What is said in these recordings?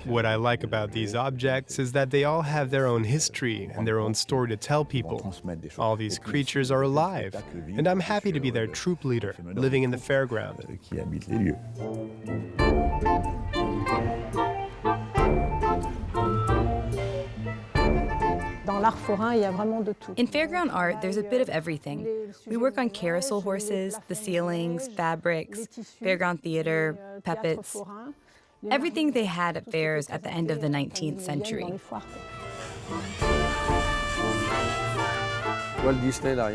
What I like about these objects is that they all have their own history and their own story to tell people. All these creatures are alive, and I'm happy to be their troop leader, living in the fairground. In fairground art, there's a bit of everything. We work on carousel horses, the ceilings, fabrics, fairground theater, puppets. Everything they had at fairs at the end of the 19th century.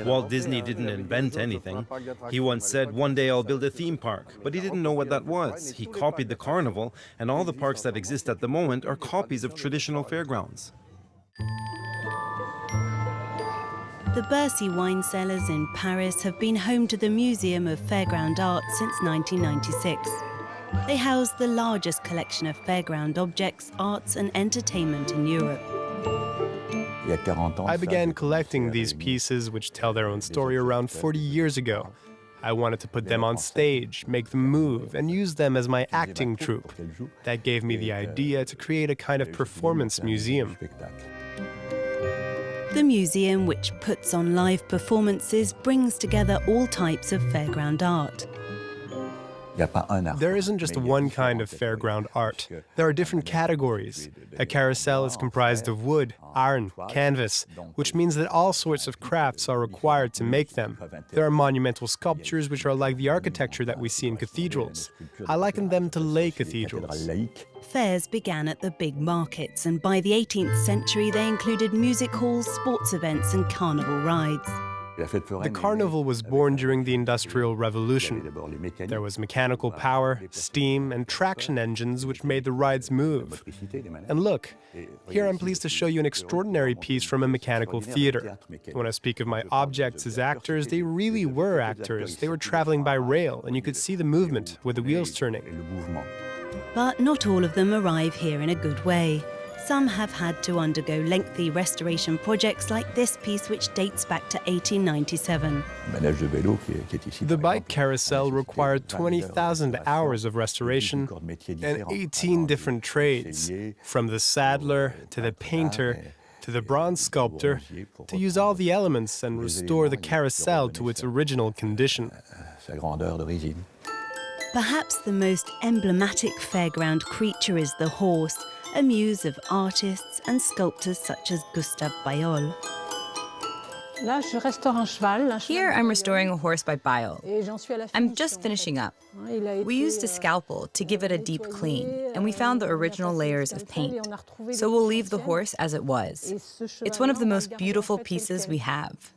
Walt Disney didn't invent anything. He once said, "One day I'll build a theme park," but he didn't know what that was. He copied the carnival, and all the parks that exist at the moment are copies of traditional fairgrounds. The Bercy wine cellars in Paris have been home to the Museum of Fairground Arts since 1996. They house the largest collection of fairground objects, arts and entertainment in Europe. I began collecting these pieces, which tell their own story, around 40 years ago. I wanted to put them on stage, make them move, and use them as my acting troupe. That gave me the idea to create a kind of performance museum. The museum, which puts on live performances, brings together all types of fairground art. There isn't just one kind of fairground art. There are different categories. A carousel is comprised of wood, iron, canvas, which means that all sorts of crafts are required to make them. There are monumental sculptures, which are like the architecture that we see in cathedrals. I liken them to lay cathedrals. Fairs began at the big markets, and by the 18th century they included music halls, sports events and carnival rides. The carnival was born during the Industrial Revolution. There was mechanical power, steam, and traction engines which made the rides move. And look, here I'm pleased to show you an extraordinary piece from a mechanical theater. When I speak of my objects as actors, they really were actors. They were traveling by rail, and you could see the movement with the wheels turning. But not all of them arrive here in a good way. Some have had to undergo lengthy restoration projects like this piece, which dates back to 1897. The bike carousel required 20,000 hours of restoration and 18 different trades, from the saddler to the painter to the bronze sculptor, to use all the elements and restore the carousel to its original condition. Perhaps the most emblematic fairground creature is the horse, a muse of artists and sculptors such as Gustave Bayol. Here I'm restoring a horse by Bayol. I'm just finishing up. We used a scalpel to give it a deep clean, and we found the original layers of paint. So we'll leave the horse as it was. It's one of the most beautiful pieces we have.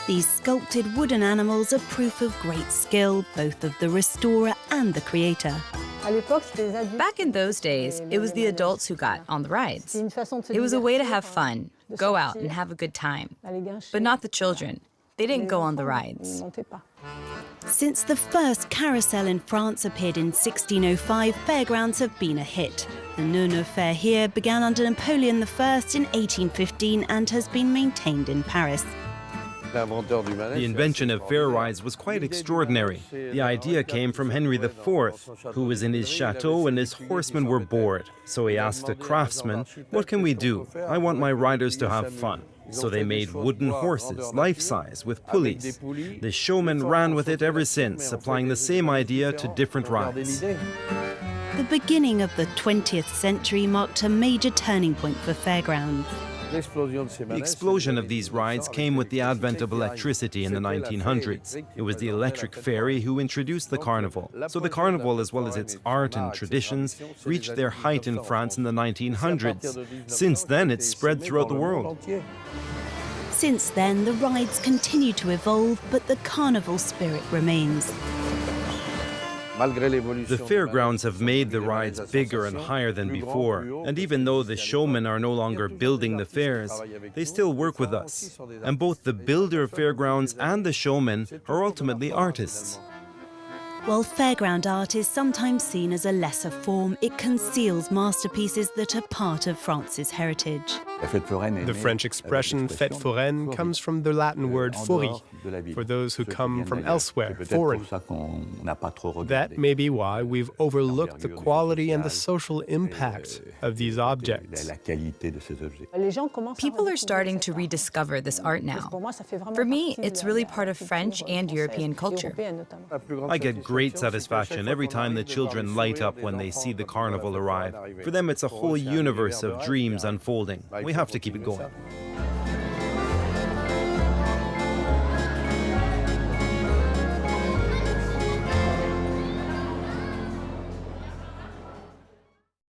These sculpted wooden animals are proof of great skill, both of the restorer and the creator. Back in those days, it was the adults who got on the rides. It was a way to have fun, go out and have a good time. But not the children. They didn't go on the rides. Since the first carousel in France appeared in 1605, fairgrounds have been a hit. The Nurneux Fair here began under Napoleon I in 1815 and has been maintained in Paris. The invention of fair rides was quite extraordinary. The idea came from Henry IV, who was in his chateau and his horsemen were bored. So he asked a craftsman, "What can we do? I want my riders to have fun." So they made wooden horses, life-size, with pulleys. The showmen ran with it ever since, applying the same idea to different rides. The beginning of the 20th century marked a major turning point for fairgrounds. The explosion of these rides came with the advent of electricity in the 1900s. It was the electric ferry who introduced the carnival. So the carnival, as well as its art and traditions, reached their height in France in the 1900s. Since then, it's spread throughout the world. Since then, the rides continue to evolve, but the carnival spirit remains. The fairgrounds have made the rides bigger and higher than before, and even though the showmen are no longer building the fairs, they still work with us. And both the builder of fairgrounds and the showmen are ultimately artists. While fairground art is sometimes seen as a lesser form, it conceals masterpieces that are part of France's heritage. The French expression fête foraine comes from the Latin word fori, for those who come from elsewhere, foreign. That may be why we've overlooked the quality and the social impact of these objects. People are starting to rediscover this art now. For me, it's really part of French and European culture. I get great satisfaction every time the children light up when they see the carnival arrive. For them, it's a whole universe of dreams unfolding. We have to keep it going.